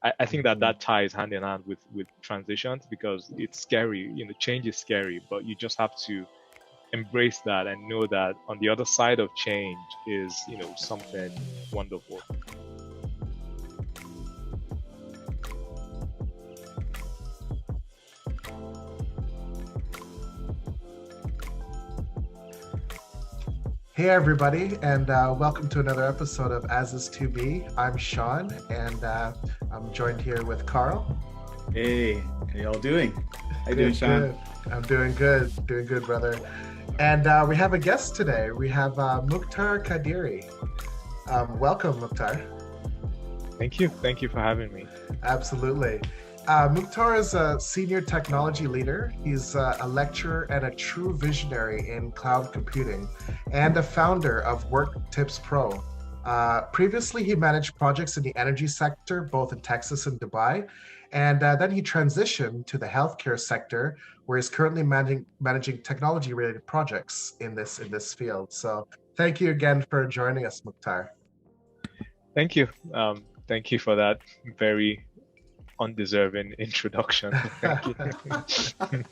I think that ties hand in hand with transitions, because it's scary. Change is scary, but you just have to embrace that and know that on the other side of change is, something wonderful. Hey everybody, and welcome to another episode of As Is To Be. I'm Shawn, and I'm joined here with Carl. Hey, how y'all doing? How you doing, Shawn? Good. I'm doing good, brother. And we have a guest today. We have Muhktar Kadiri. Welcome, Mukhtar. Thank you for having me. Absolutely. Mukhtar is a senior technology leader. He's a lecturer and a true visionary in cloud computing, and a founder of WorktipsPro. Previously, he managed projects in the energy sector, both in Texas and Dubai, and then he transitioned to the healthcare sector, where he's currently managing technology-related projects in this field. So, thank you again for joining us, Mukhtar. Thank you. Thank you for that very undeserving introduction. Thank you.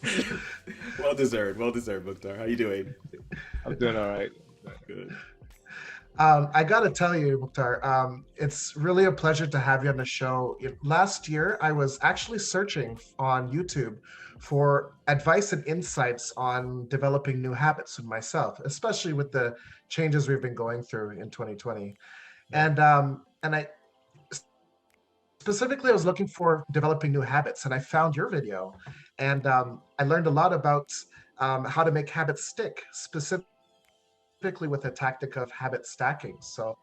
Well deserved, Mukhtar. How you doing? I'm doing all right. Good. I gotta tell you, Mukhtar, it's really a pleasure to have you on the show. Last year, I was actually searching on YouTube for advice and insights on developing new habits in myself, especially with the changes we've been going through in 2020. And I specifically, I was looking for developing new habits, and I found your video, and I learned a lot about how to make habits stick, specifically with the tactic of habit stacking. So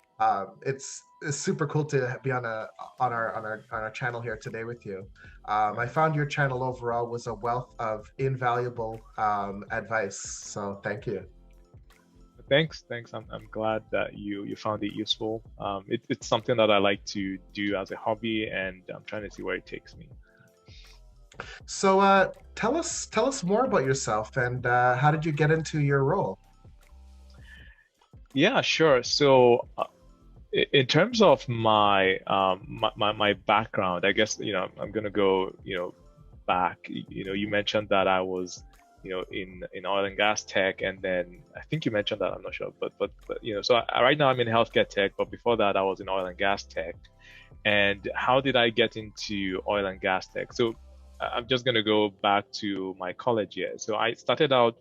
it's super cool to be on our channel here today with you. I found your channel overall was a wealth of invaluable advice. So thank you. Thanks. I'm glad that you found it useful. It's something that I like to do as a hobby, and I'm trying to see where it takes me. So tell us more about yourself, and how did you get into your role? Yeah, sure. So in terms of my my background, I guess I'm gonna go back. You mentioned that I was in oil and gas tech, and then I think you mentioned that, I'm not sure, but so right now I'm in healthcare tech, but before that I was in oil and gas tech. And how did I get into oil and gas tech? So I'm just going to go back to my college years. So I started out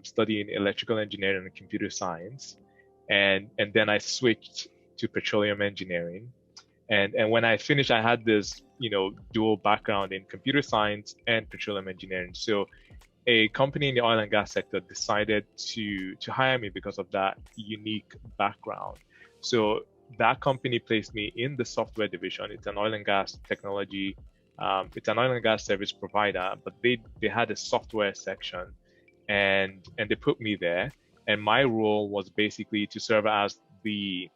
studying electrical engineering and computer science, and then I switched to petroleum engineering. And when I finished, I had this dual background in computer science and petroleum engineering. So a company in the oil and gas sector decided to hire me because of that unique background. So that company placed me in the software division. It's an oil and gas technology. It's an oil and gas service provider, but they had a software section, and they put me there. And my role was basically to serve as the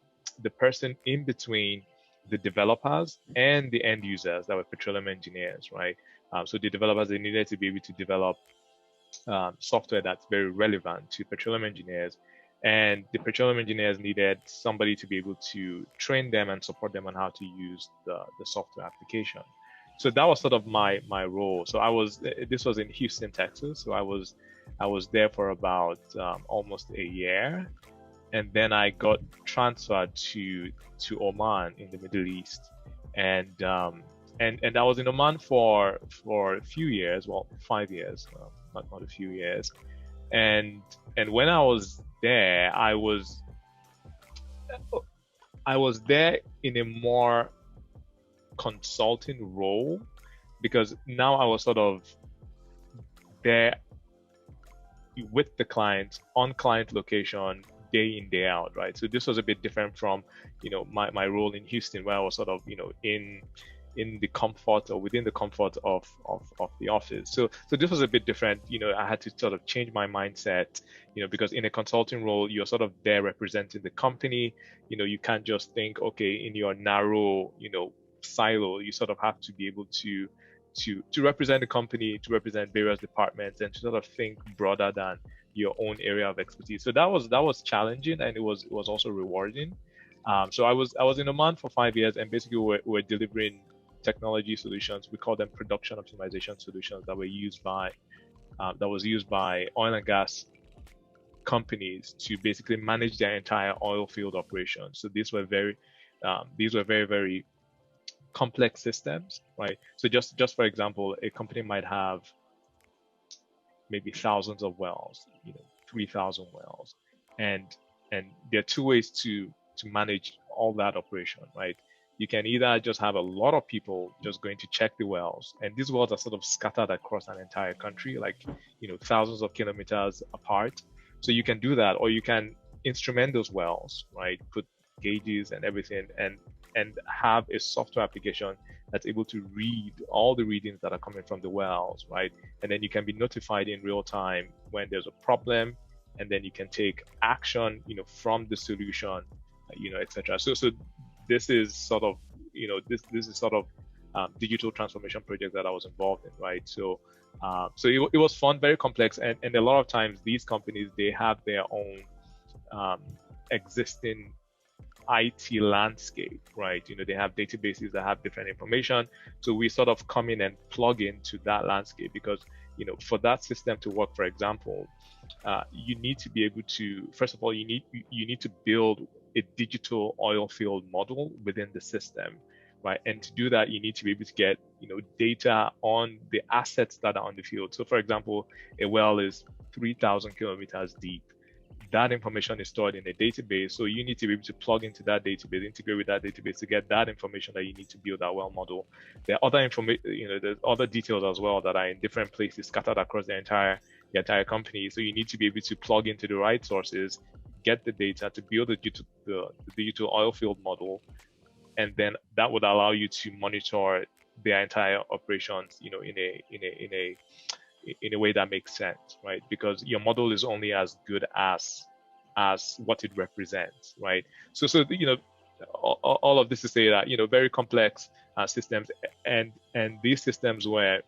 person in between the developers and the end users that were petroleum engineers, right? So the developers, they needed to be able to develop software that's very relevant to petroleum engineers, and the petroleum engineers needed somebody to be able to train them and support them on how to use the software application. So that was sort of my role. So this was in Houston, Texas. So I was there for about almost a year, and then I got transferred to Oman in the Middle East, and I was in Oman for a few years, well, 5 years. Not a few years, and when I was there, I was there in a more consulting role, because now I was sort of there with the client on client location day in, day out, right? So this was a bit different from my role in Houston, where I was sort of in the comfort or within the comfort of the office. So this was a bit different. I had to sort of change my mindset, because in a consulting role, you're sort of there representing the company. You can't just think, okay, in your narrow, silo. You sort of have to be able to represent the company, to represent various departments, and to sort of think broader than your own area of expertise. So that was challenging, and it was also rewarding. So I was in Oman for 5 years, and basically we're delivering technology solutions. We call them production optimization solutions that were used by that was used by oil and gas companies to basically manage their entire oil field operations. So these were very very complex systems, right? So just for example, a company might have maybe thousands of wells, 3,000 wells, and there are two ways to manage all that operation, right? You can either just have a lot of people just going to check the wells, and these wells are sort of scattered across an entire country, like thousands of kilometers apart. So you can do that, or you can instrument those wells, right? Put gauges and everything, and have a software application that's able to read all the readings that are coming from the wells, right? And then you can be notified in real time when there's a problem, and then you can take action, from the solution, etc. So this is sort of, this is sort of digital transformation project that I was involved in, right? So it was fun, very complex, and a lot of times these companies, they have their own existing IT landscape, right? They have databases that have different information. So we sort of come in and plug into that landscape because, for that system to work, for example, you need to be able to, first of all, you need to build a digital oil field model within the system, right? And to do that, you need to be able to get, data on the assets that are on the field. So for example, a well is 3,000 kilometers deep. That information is stored in a database, so you need to be able to plug into that database, integrate with that database to get that information that you need to build that well model. There are other there's other details as well that are in different places scattered across the entire company. So you need to be able to plug into the right sources, get the data to build the digital oil field model, and then that would allow you to monitor their entire operations, in a way that makes sense, right? Because your model is only as good as what it represents, right? So all of this to say that very complex systems, and these systems were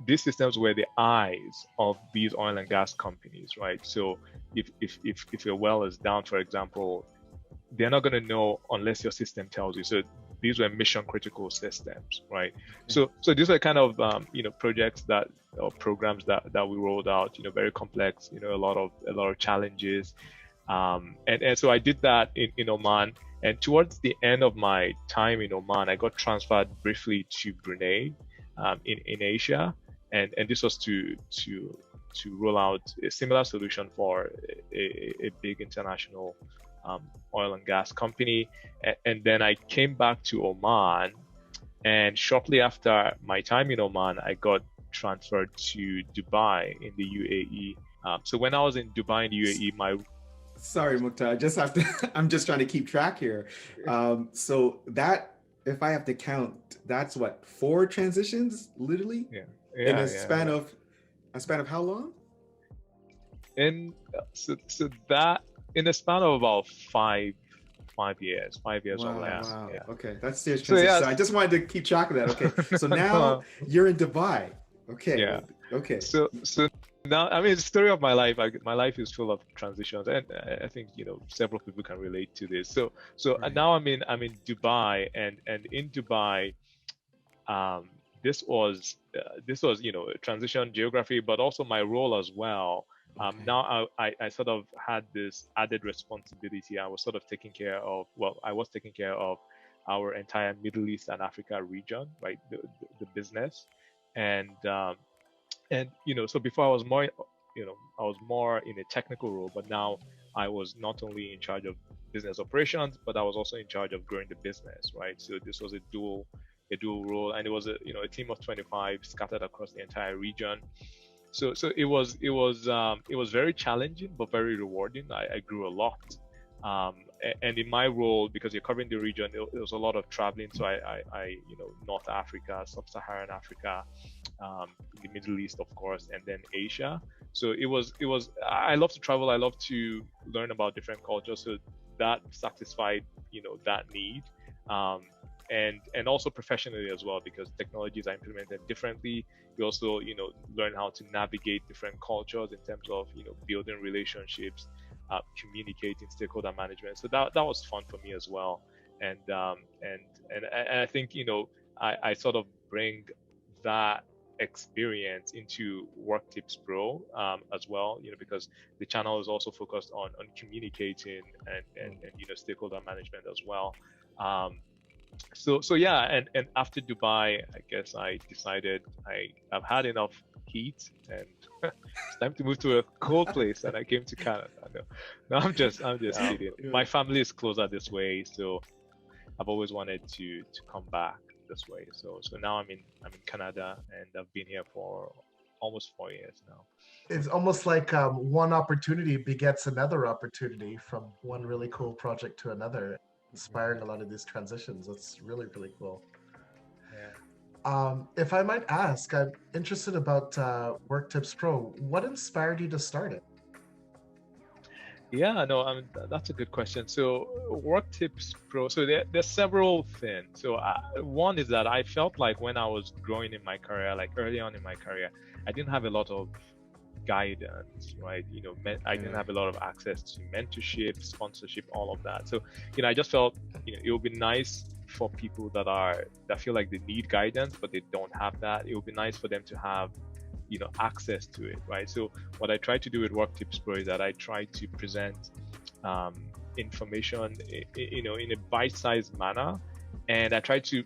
the eyes of these oil and gas companies, right? So if your well is down, for example, they're not going to know unless your system tells you. So these were mission critical systems, right? So these are kind of projects or programs that we rolled out, very complex, a lot of challenges, and so I did that in Oman. And towards the end of my time in Oman, I got transferred briefly to Brunei, in Asia, and this was to roll out a similar solution for a big international oil and gas company. And then I came back to Oman, and shortly after my time in Oman, I got transferred to Dubai in the UAE. So when I was in Dubai in the UAE, Sorry, Mukhtar, I just have to, I'm just trying to keep track here. So that, if I have to count, that's what, 4 transitions, literally? In a span of how long? So that, in a span of about 5 years or less. Wow. Yeah. Okay, that's serious transition. So I just wanted to keep track of that. Okay, so now you're in Dubai. Okay. Yeah. Okay. So now, I mean, the story of my life. My life is full of transitions, and I think several people can relate to this. So Right. now I'm in Dubai, and in Dubai, this was a transition geography, but also my role as well. Okay. Now I sort of had this added responsibility. I was sort of taking care of our entire Middle East and Africa region, right? The business, and so before I was more in a technical role, but now I was not only in charge of business operations, but I was also in charge of growing the business, right? So this was a dual role, and it was a team of 25 scattered across the entire region. So it was very challenging, but very rewarding. I grew a lot, and in my role, because you're covering the region, it was a lot of traveling. So I North Africa, Sub-Saharan Africa, the Middle East, of course, and then Asia. So it was. I love to travel. I love to learn about different cultures. So that satisfied that need. And also professionally as well, because technologies are implemented differently. You also, learn how to navigate different cultures in terms of, building relationships, communicating, stakeholder management. So that was fun for me as well. and I think, you know, I sort of bring that experience into WorktipsPro as well, you know, because the channel is also focused on communicating and you know, stakeholder management as well. So yeah, and after Dubai, I guess I decided I've had enough heat and it's time to move to a cold place, and I came to Canada. No, I'm just kidding. My family is closer this way, so I've always wanted to come back this way. So now I'm in Canada, and I've been here for almost 4 years now. It's almost like one opportunity begets another opportunity from one really cool project to another, inspiring a lot of these transitions. That's really, really cool. Yeah. If I might ask, I'm interested about WorktipsPro. What inspired you to start it? Yeah, no, I mean, that's a good question. So WorktipsPro, so there's several things. So one is that I felt like when I was growing in my career, like early on in my career, I didn't have a lot of guidance, right? You know, I didn't have a lot of access to mentorship, sponsorship, all of that. So, you know, I just felt, you know, it would be nice for people that feel like they need guidance, but they don't have that. It would be nice for them to have, you know, access to it, right? So what I try to do with WorktipsPro is that I try to present information, you know, in a bite-sized manner, and I try to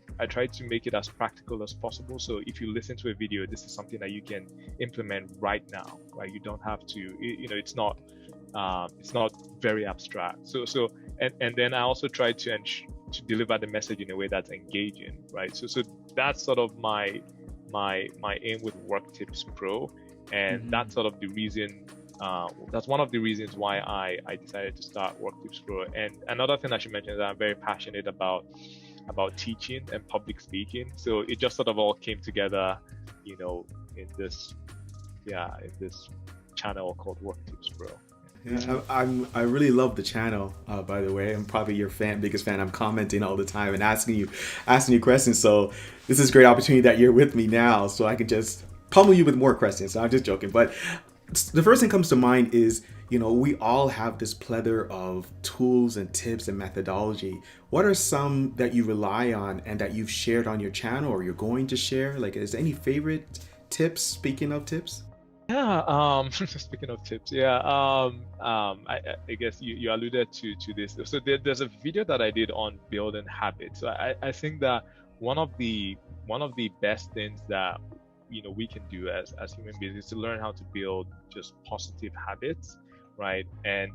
make it as practical as possible. So if you listen to a video, this is something that you can implement right now, right? You don't have to, you know, it's not very abstract. So and then I also try to deliver the message in a way that's engaging, right? So that's sort of my aim with WorktipsPro, and that's sort of the reason. That's one of the reasons why I decided to start WorktipsPro. And another thing I should mention is that I'm very passionate about teaching and public speaking. So it just sort of all came together, you know, in this channel called WorktipsPro. Yeah, I really love the channel. By the way, I'm probably your biggest fan. I'm commenting all the time and asking you questions. So this is a great opportunity that you're with me now, so I can just pummel you with more questions. So I'm just joking, but the first thing comes to mind is, you know, we all have this plethora of tools and tips and methodology. What are some that you rely on and that you've shared on your channel or you're going to share? Like, is there any favorite tips? Speaking of tips. Yeah, speaking of tips, yeah, I guess you alluded to this. So there's a video that I did on building habits. So I think that one of the best things that, you know, we can do as human beings is to learn how to build just positive habits, right? And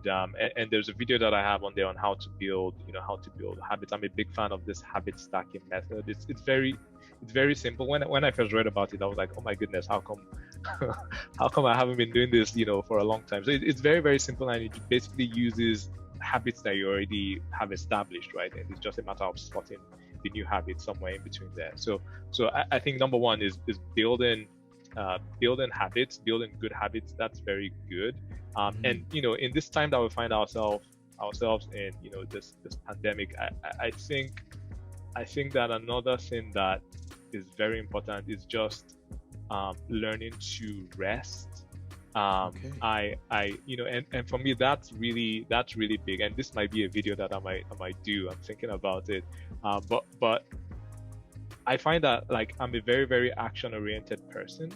there's a video that I have on there on how to build habits. I'm a big fan of this habit stacking method. It's very simple. When I first read about it, I was like, oh my goodness, how come I haven't been doing this, you know, for a long time? So it's very, very simple, and it basically uses habits that you already have established, right? And it's just a matter of spotting the new habits somewhere in between there. So I think number one is building habits, building good habits. That's very good. And you know, in this time that we find ourselves in, you know, this pandemic, I think that another thing that is very important is just learning to rest. I you know, and for me that's really big, and this might be a video that I might do. I'm thinking about it, but I find that, like, I'm a very, very action oriented person,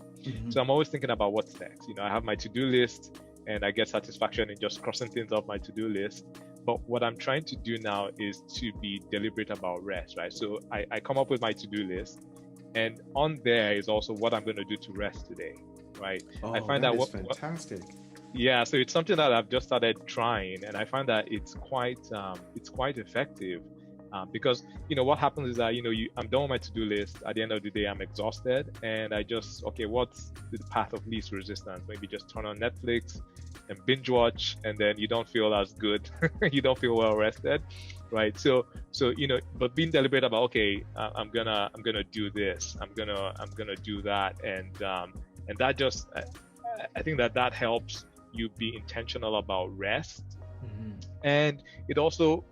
so I'm always thinking about what's next. You know, I have my to-do list, and I get satisfaction in just crossing things off my to-do list. But what I'm trying to do now is to be deliberate about rest, right? So I come up with my to-do list, and on there is also what I'm going to do to rest today, right? Oh, I find that is fantastic. Yeah, so it's something that I've just started trying, and I find that it's quite effective, because, you know, what happens is that, you know, I'm done with my to-do list. At the end of the day, I'm exhausted, and I just, okay, what's the path of least resistance? Maybe just turn on Netflix and binge watch, and then you don't feel as good. You don't feel well rested, right? So you know, but being deliberate about, okay, I'm gonna do this, I'm gonna do that, and that just, I think that helps you be intentional about rest, and it also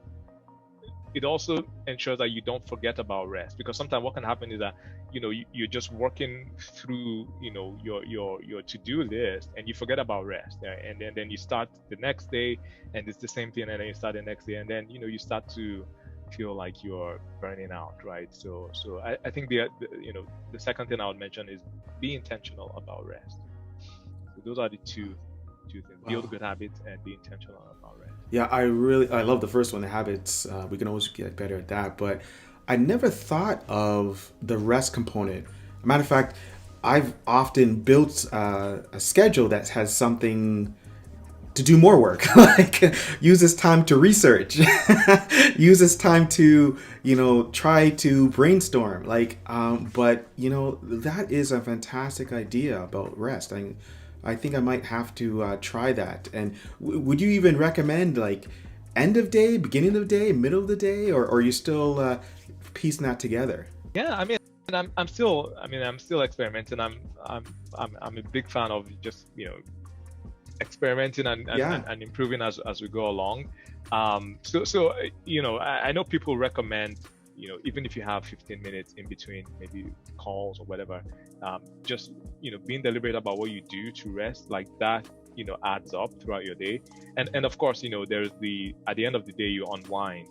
ensures that you don't forget about rest, because sometimes what can happen is that, you know, you're just working through, you know, your to-do list, and you forget about rest, and then you start the next day and it's the same thing, and then you start the next day, and then, you know, you start to feel like you're burning out, right? So I think the second thing I would mention is be intentional about rest. So those are the two things: build good habits and be intentional about rest. Yeah, I love the first one, the habits. We can always get better at that, but I never thought of the rest component. Matter of fact, I've often built a schedule that has something to do more work, like use this time to research, use this time to, try to brainstorm. But that is a fantastic idea about rest. I think I might have to try that. And would you even recommend like end of day, beginning of day, middle of the day, or are you still piecing that together? Yeah, I mean, I'm still experimenting. I'm a big fan of just experimenting and improving as we go along. So I know people recommend, even if you have 15 minutes in between maybe calls or whatever, just being deliberate about what you do to rest, like that adds up throughout your day. And of course, there's at the end of the day you unwind.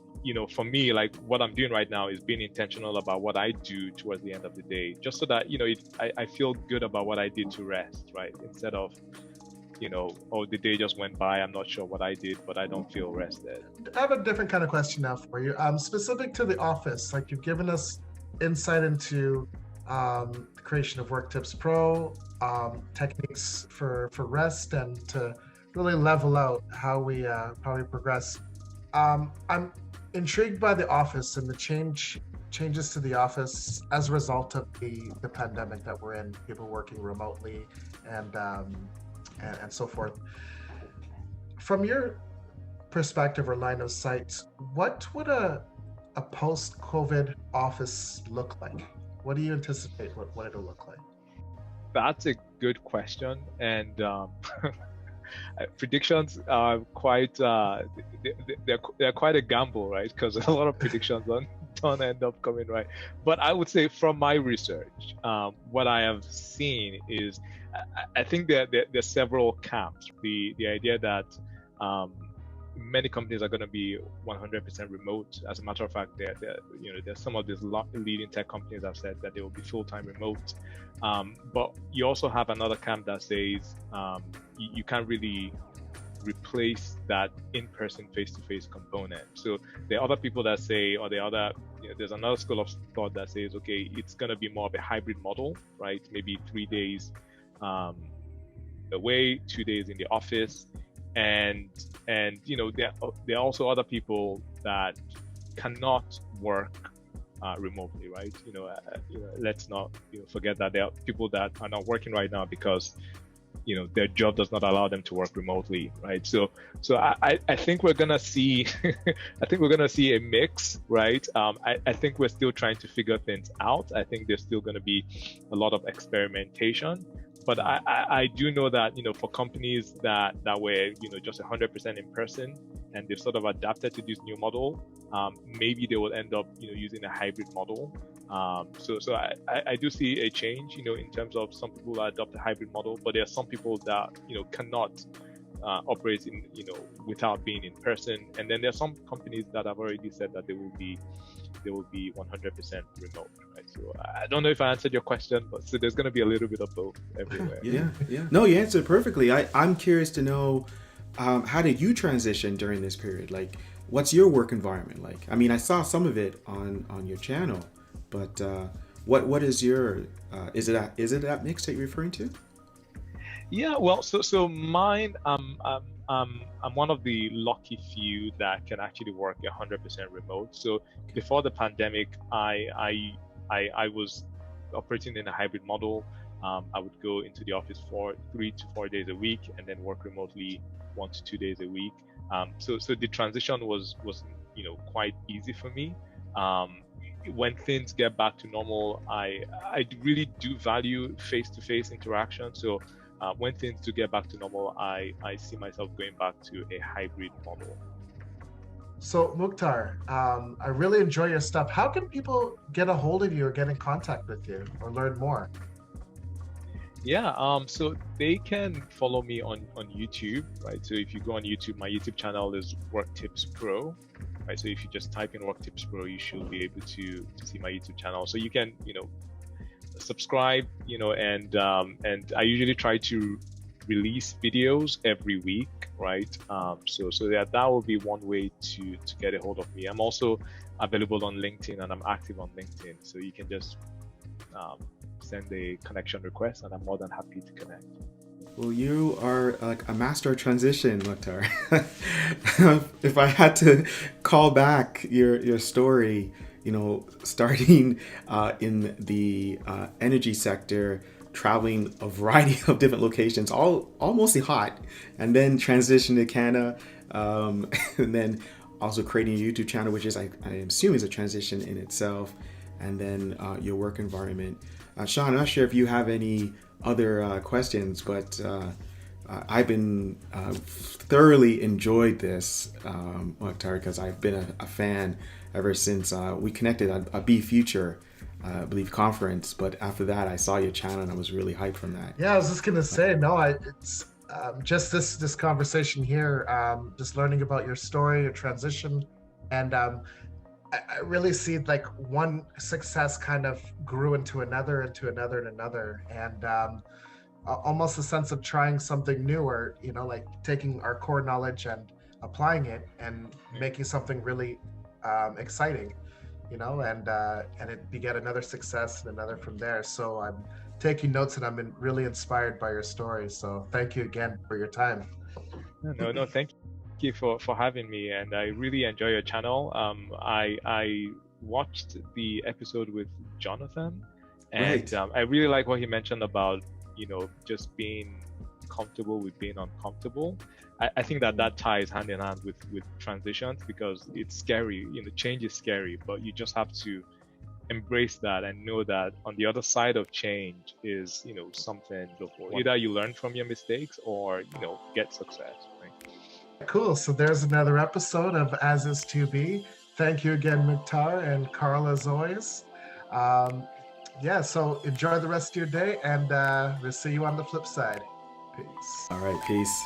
For me, like what I'm doing right now is being intentional about what I do towards the end of the day, just so that I feel good about what I did to rest, right? Instead of the day just went by, I'm not sure what I did, but I don't feel rested. I have a different kind of question now for you. Specific to the office, like you've given us insight into the creation of WorktipsPro, techniques for rest and to really level out how we progress. I'm intrigued by the office and the changes to the office as a result of the pandemic that we're in, people working remotely and so forth. From your perspective or line of sight, what would a post-COVID office look like? What do you anticipate what it'll look like? That's a good question, and predictions are quite they're quite a gamble, right? Because a lot of predictions don't end up coming right. But I would say from my research, what I have seen is I think there's several camps. The idea that many companies are going to be 100% remote. As a matter of fact, there's some of these leading tech companies have said that they will be full-time remote. But you also have another camp that says you can't really replace that in-person face-to-face component. So there are other people that say, or there's another school of thought that says, okay, it's going to be more of a hybrid model, right? Maybe 3 days away, 2 days in the office. And there are also other people that cannot work remotely, right? Let's not forget that there are people that are not working right now because their job does not allow them to work remotely, right? So I think we're gonna see a mix, right? I think we're still trying to figure things out. I think there's still gonna be a lot of experimentation. But I do know that, for companies that were, just 100% in person and they've sort of adapted to this new model, maybe they will end up, using a hybrid model. So I do see a change, in terms of some people that adopt a hybrid model, but there are some people that, cannot operate in, without being in person. And then there are some companies that have already said that they will be 100% remote, right? So I don't know if I answered your question, but so there's going to be a little bit of both everywhere. Yeah. No, you answered perfectly. I'm curious to know, how did you transition during this period? Like, what's your work environment like? I mean, I saw some of it on your channel, but what is your is it that mix that you're referring to? Yeah, well, so mine, I'm one of the lucky few that can actually work 100% remote. So before the pandemic, I was operating in a hybrid model. I would go into the office for 3 to 4 days a week and then work remotely 1 to 2 days a week. So the transition was quite easy for me. When things get back to normal, I really do value face-to-face interaction. So when things do get back to normal, I see myself going back to a hybrid model. So Mukhtar, I really enjoy your stuff. How can people get a hold of you or get in contact with you or learn more? Yeah, so they can follow me on YouTube, right? So if you go on YouTube, my YouTube channel is WorktipsPro. right? So if you just type in WorktipsPro, you should be able to see my YouTube channel. So you can, subscribe, and I usually try to release videos every week, right? So that will be one way to get a hold of me. I'm also available on LinkedIn, and I'm active on LinkedIn, so you can just send a connection request, and I'm more than happy to connect. Well, you are like a master of transition, Mukhtar. If I had to call back your story, starting in the energy sector, traveling a variety of different locations, all mostly hot, and then transition to Canada, and then also creating a YouTube channel, which is I assume is a transition in itself, and then your work environment. Shawn, I'm not sure if you have any other questions, but I've been thoroughly enjoyed this, Mukhtar, because I've been a fan ever since we connected at a Be Future, I believe, conference. But after that, I saw your channel and I was really hyped from that. Yeah, I was just gonna say, no, it's just this conversation here, just learning about your story, your transition, and I really see like one success kind of grew into another, and almost a sense of trying something new, or like taking our core knowledge and applying it and making something really exciting, and it begat another success and another from there. So I'm taking notes, and I'm really inspired by your story. So thank you again for your time. No, thank you for having me, and I really enjoy your channel. I watched the episode with Jonathan, and Right. I really like what he mentioned about just being comfortable with being uncomfortable. I think that ties hand in hand with transitions, because it's scary. Change is scary, but you just have to embrace that and know that on the other side of change is something beautiful. Either you learn from your mistakes or get success, right? Cool. So there's another episode of As Is To Be. Thank you again, Mukhtar and Carl, as always. Yeah, so enjoy the rest of your day, and we'll see you on the flip side. Peace. All right, peace.